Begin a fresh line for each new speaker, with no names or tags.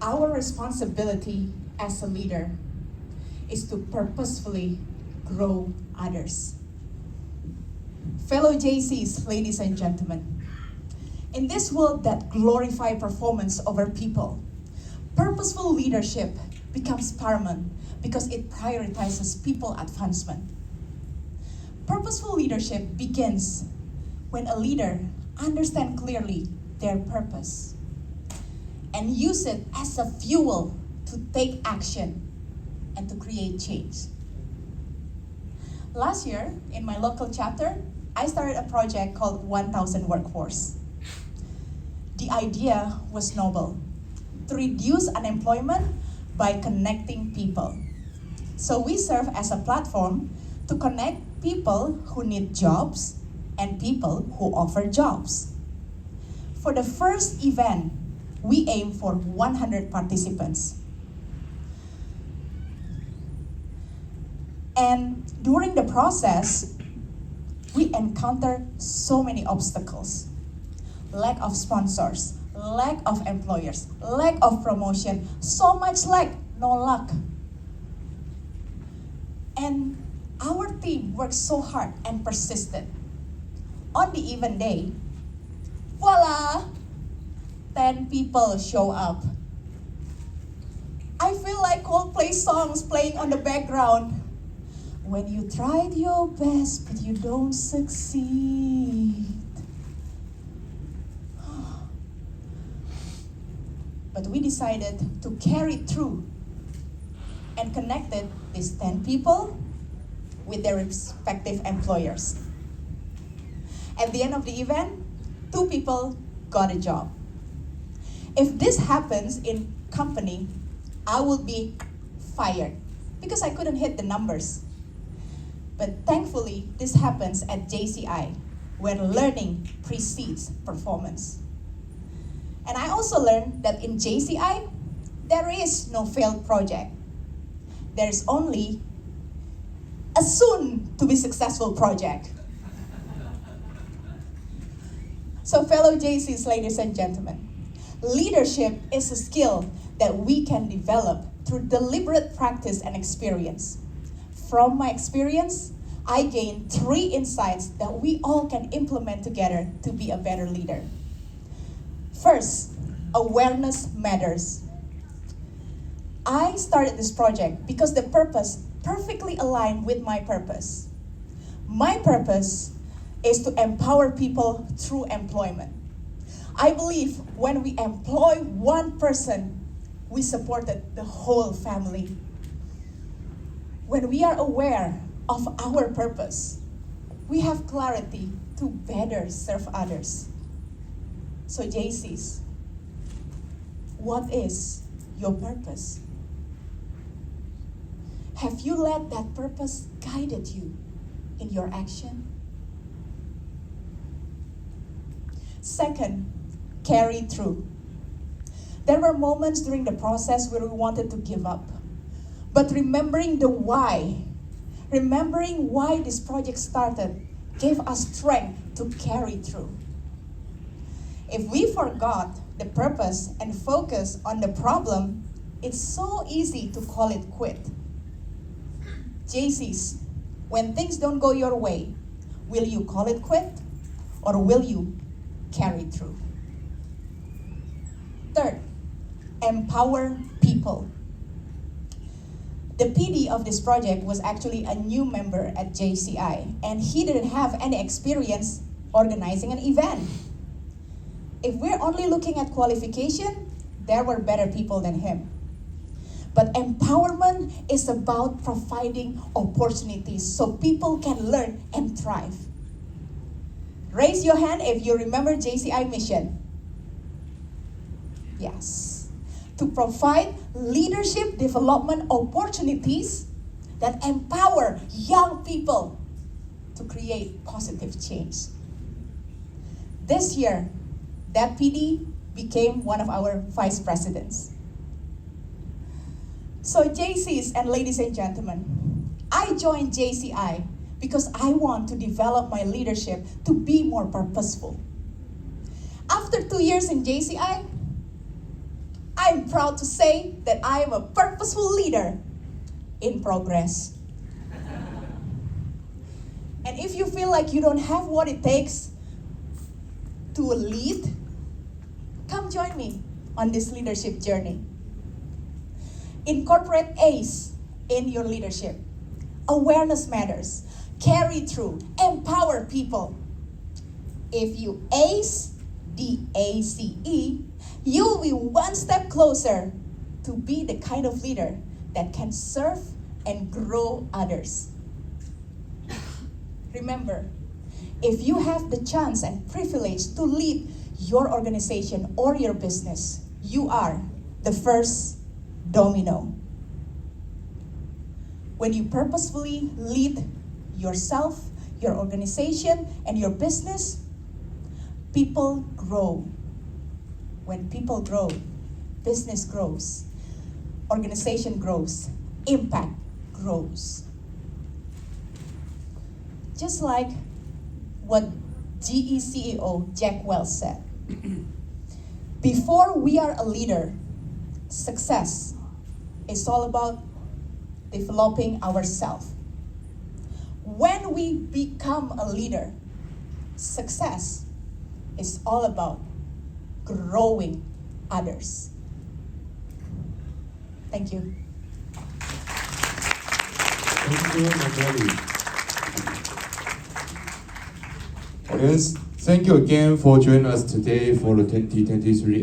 Our responsibility as a leader is to purposefully grow others. Fellow JCs, ladies and gentlemen, in this world that glorifies performance over people, purposeful leadership becomes paramount because it prioritizes people advancement. Purposeful leadership begins when a leader understands clearly their purpose and use it as a fuel to take action and to create change. Last year, in my local chapter, I started a project called 1000 Workforce. The idea was noble, to reduce unemployment by connecting people. So we serve as a platform to connect people who need jobs and people who offer jobs. For the first event, we aim for 100 participants. And during the process, we encounter so many obstacles. Lack of sponsors, lack of employers, lack of promotion, so much lack, no luck. And our team worked so hard and persisted. On the event day, voila! 10 people show up. I feel like Coldplay songs playing on the background. When you tried your best but you don't succeed. But we decided to carry through and connected these 10 people with their respective employers. At the end of the event, 2 people got a job. If this happens in company, I would be fired because I couldn't hit the numbers. But thankfully, this happens at JCI, where learning precedes performance. And I also learned that in JCI, there is no failed project. There is only a soon-to-be successful project. So fellow JCs, ladies and gentlemen, leadership is a skill that we can develop through deliberate practice and experience. From my experience, I gained 3 insights that we all can implement together to be a better leader. First, awareness matters. I started this project because the purpose perfectly aligned with my purpose. My purpose is to empower people through employment. I believe when we employ one person, we supported the whole family. When we are aware of our purpose, we have clarity to better serve others. So JCs, what is your purpose? Have you let that purpose guided you in your action? Second, carry through. There were moments during the process where we wanted to give up. But remembering the why, remembering why this project started, gave us strength to carry through. If we forgot the purpose and focus on the problem, it's so easy to call it quit. JCs, when things don't go your way, will you call it quit or will you carry through? Third, empower people. The PD of this project was actually a new member at JCI, and he didn't have any experience organizing an event. If we're only looking at qualification, there were better people than him. But empowerment is about providing opportunities so people can learn and thrive. Raise your hand if you remember JCI mission. Yes. To provide leadership development opportunities that empower young people to create positive change. This year, that PD became one of our vice presidents. So JCs and ladies and gentlemen, I joined JCI because I want to develop my leadership to be more purposeful. After 2 years in JCI, I I'm proud to say that I am a purposeful leader in progress. And if you feel like you don't have what it takes to lead, come join me on this leadership journey. Incorporate ACE in your leadership. Awareness matters. Carry through. Empower people. If you ACE the ACE, you will be one step closer to be the kind of leader that can serve and grow others. Remember, if you have the chance and privilege to lead your organization or your business, you are the first domino. When you purposefully lead yourself, your organization, and your business, people grow. When people grow, business grows, organization grows, impact grows. Just like what GE CEO Jack Welch said, before we are a leader, success is all about developing ourselves. When we become a leader, success is all about growing others. Thank you.
Thank you, Natali. Yes, thank you again for joining us today for the 2023